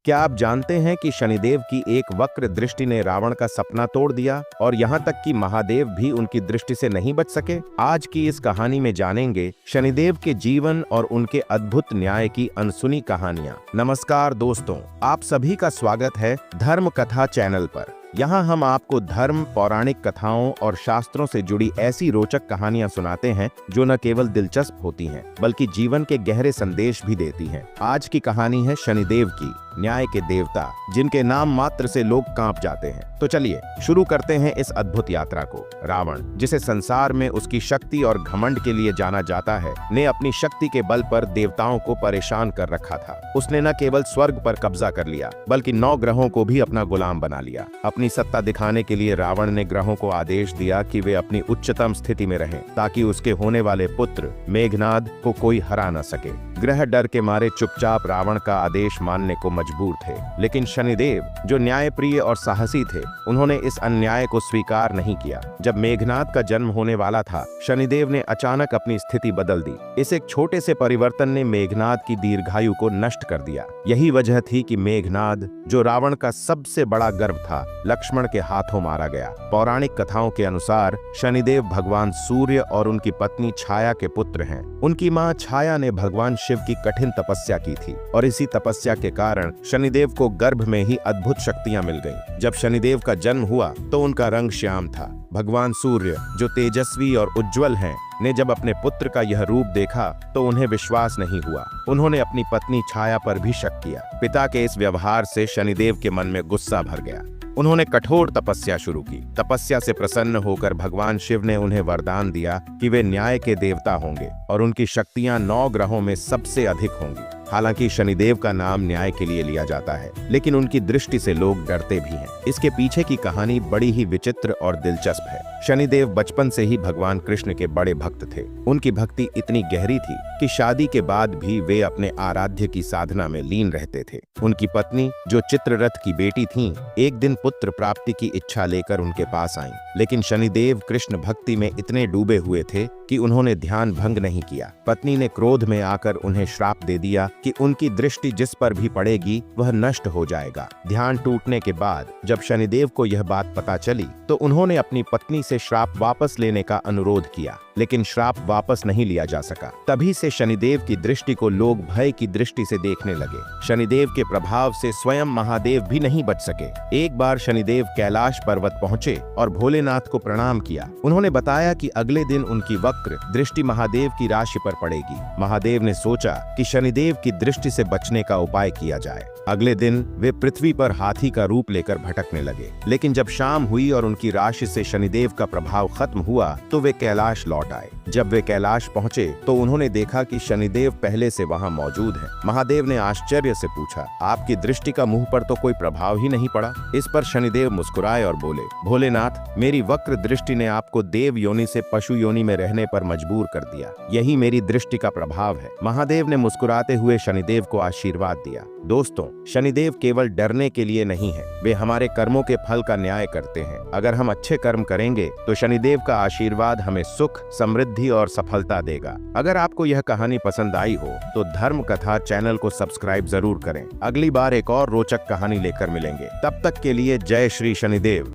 क्या आप जानते हैं कि शनिदेव की एक वक्र दृष्टि ने रावण का सपना तोड़ दिया और यहाँ तक कि महादेव भी उनकी दृष्टि से नहीं बच सके। आज की इस कहानी में जानेंगे शनिदेव के जीवन और उनके अद्भुत न्याय की अनसुनी कहानियाँ। नमस्कार दोस्तों, आप सभी का स्वागत है धर्म कथा चैनल पर। यहाँ हम आपको धर्म, पौराणिक कथाओं और शास्त्रों से जुड़ी ऐसी रोचक कहानियां सुनाते हैं जो न केवल दिलचस्प होती हैं बल्कि जीवन के गहरे संदेश भी देती हैं। आज की कहानी है शनिदेव की, न्याय के देवता, जिनके नाम मात्र से लोग कांप जाते हैं। तो चलिए शुरू करते हैं इस अद्भुत यात्रा को। रावण, जिसे संसार में उसकी शक्ति और घमंड के लिए जाना जाता है, ने अपनी शक्ति के बल पर देवताओं को परेशान कर रखा था। उसने न केवल स्वर्ग पर कब्जा कर लिया बल्कि 9 ग्रहों को भी अपना गुलाम बना लिया। अपनी सत्ता दिखाने के लिए रावण ने ग्रहों को आदेश दिया कि वे अपनी उच्चतम स्थिति में रहें ताकि उसके होने वाले पुत्र मेघनाद को कोई हरा न सके। ग्रह डर के मारे चुपचाप रावण का आदेश मानने को मजबूर थे, लेकिन शनिदेव, जो न्यायप्रिय और साहसी थे, उन्होंने इस अन्याय को स्वीकार नहीं किया। जब मेघनाद का जन्म होने वाला था, शनिदेव ने अचानक अपनी स्थिति बदल दी। इस एक छोटे से परिवर्तन ने मेघनाद की दीर्घायु को नष्ट कर दिया। यही वजह थी कि मेघनाद, जो रावण का सबसे बड़ा गर्व था, लक्ष्मण के हाथों मारा गया। पौराणिक कथाओं के अनुसार शनिदेव भगवान सूर्य और उनकी पत्नी छाया के पुत्र हैं। उनकी मां छाया ने भगवान शिव की कठिन तपस्या की थी और इसी तपस्या के कारण शनिदेव को गर्भ में ही अद्भुत शक्तियां मिल गईं। जब शनिदेव का जन्म हुआ तो उनका रंग श्याम था। भगवान सूर्य, जो तेजस्वी और उज्जवल हैं, ने जब अपने पुत्र का यह रूप देखा तो उन्हें विश्वास नहीं हुआ। उन्होंने अपनी पत्नी छाया पर भी शक किया। पिता के इस व्यवहार से शनिदेव के मन में गुस्सा भर गया। उन्होंने कठोर तपस्या शुरू की। तपस्या से प्रसन्न होकर भगवान शिव ने उन्हें वरदान दिया कि वे न्याय के देवता होंगे और उनकी शक्तियां 9 ग्रहों में सबसे अधिक होंगी। हालांकि शनिदेव का नाम न्याय के लिए लिया जाता है, लेकिन उनकी दृष्टि से लोग डरते भी हैं। इसके पीछे की कहानी बड़ी ही विचित्र और दिलचस्प है। शनिदेव बचपन से ही भगवान कृष्ण के बड़े भक्त थे। उनकी भक्ति इतनी गहरी थी कि शादी के बाद भी वे अपने आराध्य की साधना में लीन रहते थे। उनकी पत्नी, जो चित्ररथ की बेटी थीं, एक दिन पुत्र प्राप्ति की इच्छा लेकर उनके पास आईं, लेकिन शनिदेव कृष्ण भक्ति में इतने डूबे हुए थे कि उन्होंने ध्यान भंग नहीं किया। पत्नी ने क्रोध में आकर उन्हें श्राप दे दिया कि उनकी दृष्टि जिस पर भी पड़ेगी वह नष्ट हो जाएगा। ध्यान टूटने के बाद जब शनिदेव को यह बात पता चली तो उन्होंने अपनी पत्नी से श्राप वापस लेने का अनुरोध किया, लेकिन श्राप वापस नहीं लिया जा सका। तभी से शनिदेव की दृष्टि को लोग भय की दृष्टि से देखने लगे। शनिदेव के प्रभाव से स्वयं महादेव भी नहीं बच सके। एक बार शनिदेव कैलाश पर्वत पहुंचे और भोलेनाथ को प्रणाम किया। उन्होंने बताया कि अगले दिन उनकी वक्र दृष्टि महादेव की राशि पर पड़ेगी। महादेव ने सोचा कि शनिदेव की दृष्टि से बचने का उपाय किया जाए। अगले दिन वे पृथ्वी पर हाथी का रूप लेकर भटकने लगे, लेकिन जब शाम हुई और उनकी राशि से शनिदेव का प्रभाव खत्म हुआ तो वे कैलाश लौट आए। जब वे कैलाश पहुंचे तो उन्होंने देखा कि शनिदेव पहले से वहां मौजूद हैं। महादेव ने आश्चर्य से पूछा, आपकी दृष्टि का मुंह पर तो कोई प्रभाव ही नहीं पड़ा। इस पर शनिदेव मुस्कुराए और बोले, भोलेनाथ, मेरी वक्र दृष्टि ने आपको देव योनि से पशु योनि में रहने पर मजबूर कर दिया। यही मेरी दृष्टि का प्रभाव है। महादेव ने मुस्कुराते हुए शनिदेव को आशीर्वाद दिया। दोस्तों, शनिदेव केवल डरने के लिए नहीं है, वे हमारे कर्मों के फल का न्याय करते हैं। अगर हम अच्छे कर्म करेंगे तो शनिदेव का आशीर्वाद हमें सुख, समृद्धि और सफलता देगा। अगर आपको यह कहानी पसंद आई हो तो धर्म कथा चैनल को सब्सक्राइब जरूर करें। अगली बार एक और रोचक कहानी लेकर मिलेंगे। तब तक के लिए जय श्री शनिदेव।